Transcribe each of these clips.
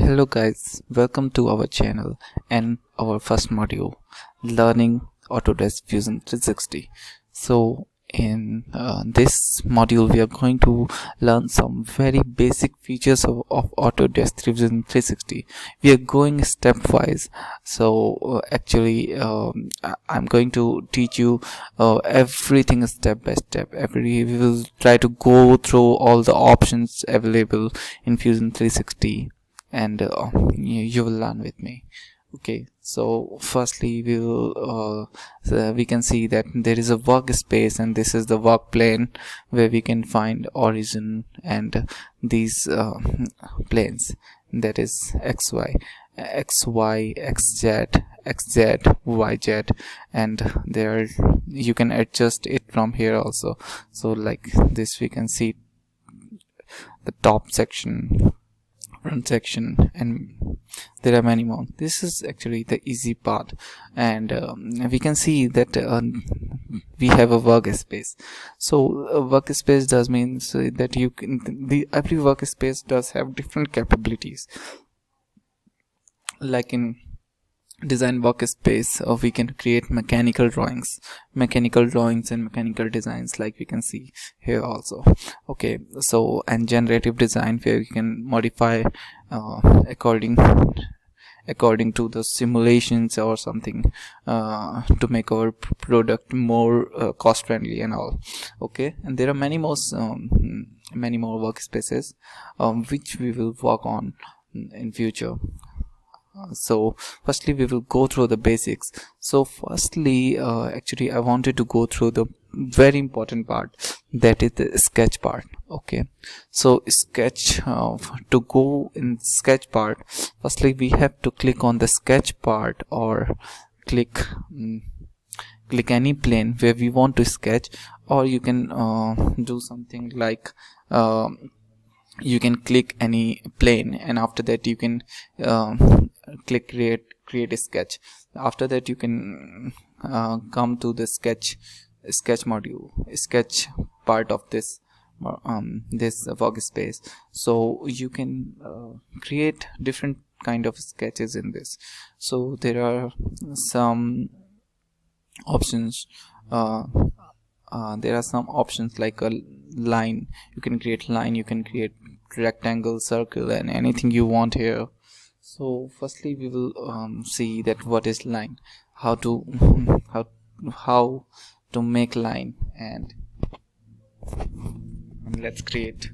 Hello guys, welcome to our channel and our first module, learning Autodesk Fusion 360. So in this module we are going to learn some very basic features of Autodesk Fusion 360. We are going stepwise. So I'm going to teach you everything step by step. We will try to go through all the options available in Fusion 360, and you will learn with me. Okay, so firstly we can see that there is a workspace, and this is the work plane where we can find origin and these planes, that is xy, xz, yz, and there you can adjust it from here also. So like this, we can see the top section, front section, and there are many more. This is actually the easy part, and we can see that we have a workspace. So a workspace does means that you can, every workspace does have different capabilities. Like in design workspace, we can create mechanical drawings and mechanical designs, like we can see here also. Okay, so and generative design, where we can modify according to the simulations or something to make our product more cost friendly and all. Okay, and there are many more workspaces which we will work on in future. So firstly we will go through the basics. So firstly actually I wanted to go through the very important part, that is the sketch part. Okay, so sketch, to go in sketch part, firstly we have to click on the sketch part, or click any plane where we want to sketch, or you can do something like you can click any plane, and after that you can click create a sketch. After that you can come to the sketch module, sketch part of this workspace. So you can create different kind of sketches in this. So there are some options. There are some options like a line. You can create line, you can create rectangle, circle, and anything you want here. So firstly we will see that what is line, how to make line, and let's create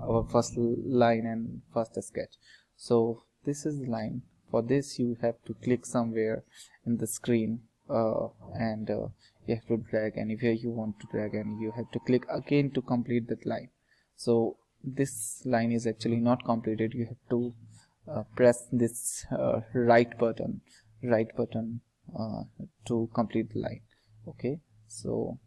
our first line and first sketch. So this is the line. For this you have to click somewhere in the screen, and you have to drag anywhere you want to drag, and you have to click again to complete that line. So this line is actually not completed. You have to press this right button to complete the line. Okay, so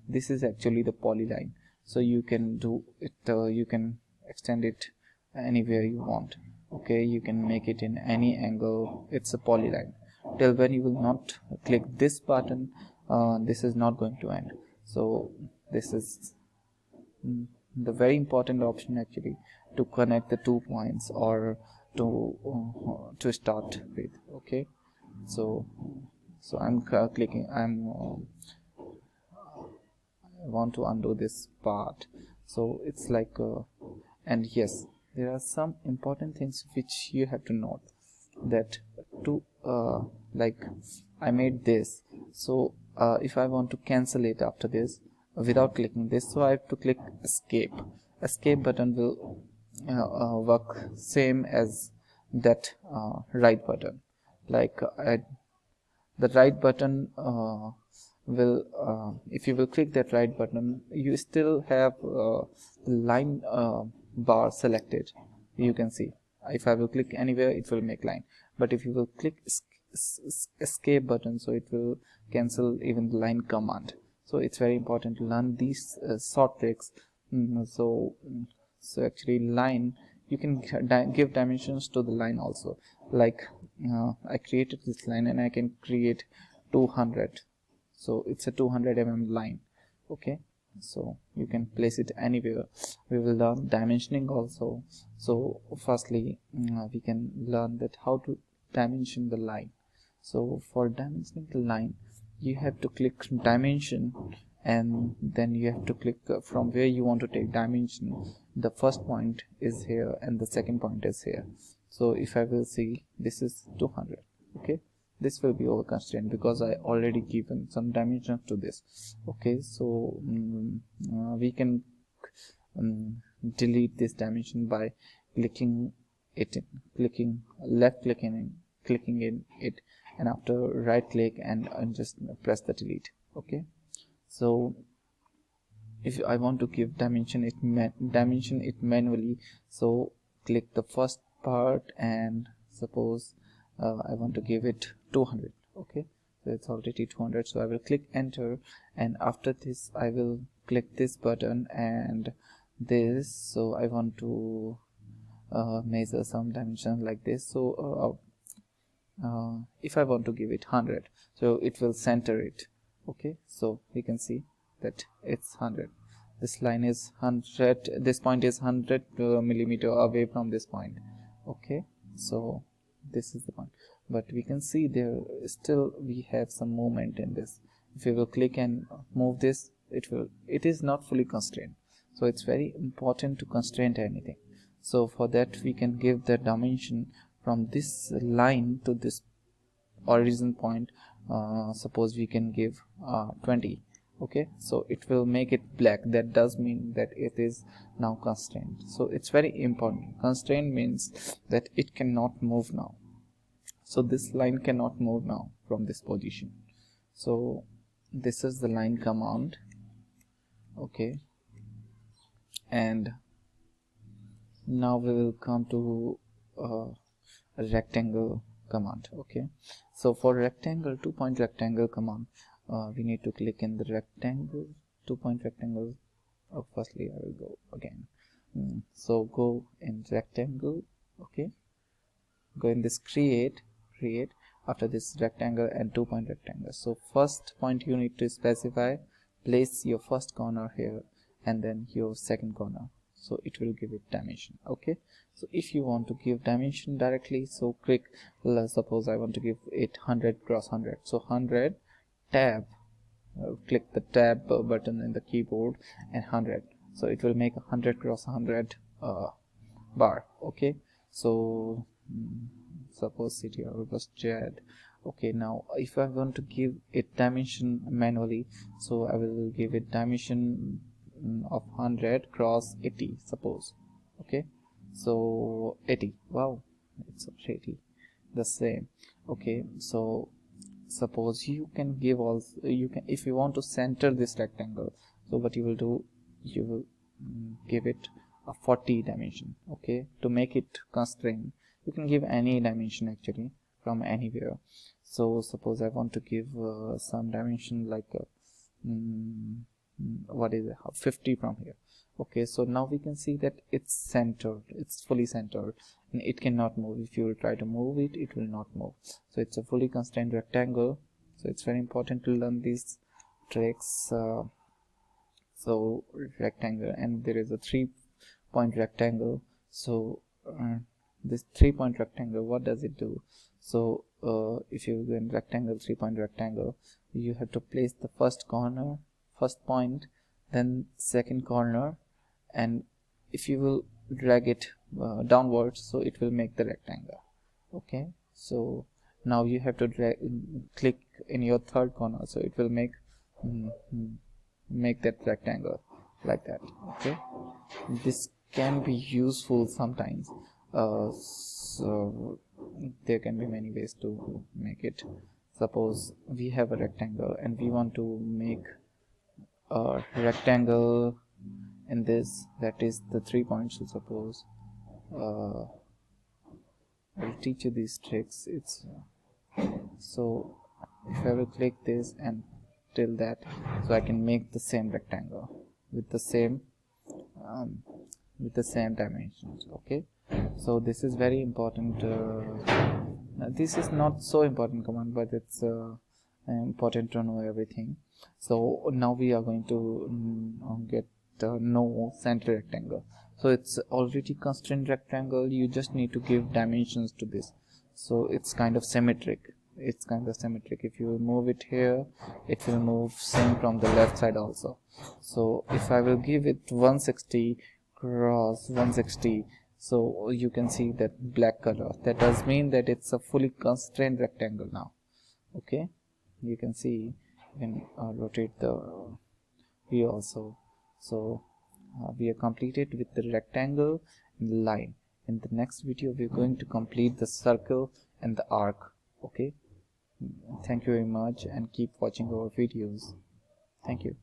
this is actually the polyline. So you can do it, you can extend it anywhere you want. Okay, you can make it in any angle. It's a polyline. Till when you will not click this button, this is not going to end. So this is the very important option actually, to connect the 2 points, or to start with. Okay, so I'm clicking, I want to undo this part. So it's like and yes, there are some important things which you have to note, that to like I made this. So if I want to cancel it after this without clicking this, so I have to click escape button will work same as that right button. Like the right button will if you will click that right button, you still have the line bar selected. You can see if I will click anywhere, it will make line, but if you will click escape button, so it will cancel even the line command. So it's very important to learn these short tricks. So actually line, you can give dimensions to the line also. Like I created this line, and I can create 200. So it's a 200 mm line. Okay, so you can place it anywhere. We will learn dimensioning also. So firstly, we can learn that how to dimension the line. So for dimensioning the line, you have to click dimension, and then you have to click from where you want to take dimension. The first point is here and the second point is here. So if I will see, this is 200. okay, this will be over constraint because I already given some dimensions to this. Okay, so we can delete this dimension by clicking it in, clicking in it, and after right click and just press the delete. Okay, so if I want to give dimension it manually, so click the first part and suppose I want to give it 200. okay, so it's already 200, so I will click enter, and after this I will click this button and this. So I want to measure some dimension like this. So if I want to give it 100, so it will center it. okay, so we can see that it's 100. This line is 100, this point is 100 millimeter away from this point. okay, so this is the point, but we can see there still we have some movement in this. If we will click and move this, it is not fully constrained. So it's very important to constrain anything. So for that we can give the dimension from this line to this origin point. Suppose we can give 20. okay, so it will make it black. That does mean that it is now constrained. So it's very important. Constraint means that it cannot move now. So this line cannot move now from this position. So this is the line command. okay, and now we will come to a rectangle command. okay, so for rectangle, 2-point rectangle command, we need to click in the rectangle, 2-point rectangle. Firstly I will go again. So go in rectangle. okay, go in this create. After this rectangle and 2-point rectangle. So first point you need to specify, place your first corner here and then your second corner, so it will give it dimension. okay, so if you want to give dimension directly, so click, suppose I want to give it 100 cross 100. so 100 tab, click the tab button in the keyboard and 100, so it will make 100 cross 100 bar. okay, so suppose CTR was jet. okay, now if I want to give it dimension manually, so I will give it dimension of 100 cross 80, suppose. okay, so 80. wow, it's 80, the same. okay, so suppose you can give also, you can, if you want to center this rectangle, so what you will do, you will give it a 40 dimension. okay, to make it constrained, you can give any dimension actually from anywhere. So suppose I want to give some dimension like what is it, 50 from here. okay, so now we can see that it's centered, it's fully centered, and it cannot move. If you will try to move it, it will not move. So it's a fully constrained rectangle. So it's very important to learn these tricks. So rectangle, and there is a 3-point rectangle. So this 3-point rectangle, what does it do? So if you go in rectangle, 3-point rectangle, you have to place the first corner, first point, then second corner, and if you will drag it downwards, so it will make the rectangle. okay, so now you have to click in your third corner, so it will make that rectangle like that. okay, this can be useful sometimes. So there can be many ways to make it. Suppose we have a rectangle and we want to make a rectangle in this, that is the 3 points. So suppose I will teach you these tricks. It's so if I will click this and till that, so I can make the same rectangle with the same dimensions. okay, so this is very important. This is not so important command, but it's important to know everything. So now we are going to get no center rectangle. So it's already constrained rectangle, you just need to give dimensions to this, so it's kind of symmetric. If you move it here, it will move same from the left side also. So if I will give it 160 cross 160, so you can see that black color, that does mean that it's a fully constrained rectangle now. Okay, you can see, you can rotate the view also. So we are completed with the rectangle and the line. In the next video we are going to complete the circle and the arc. Okay, thank you very much and keep watching our videos. Thank you.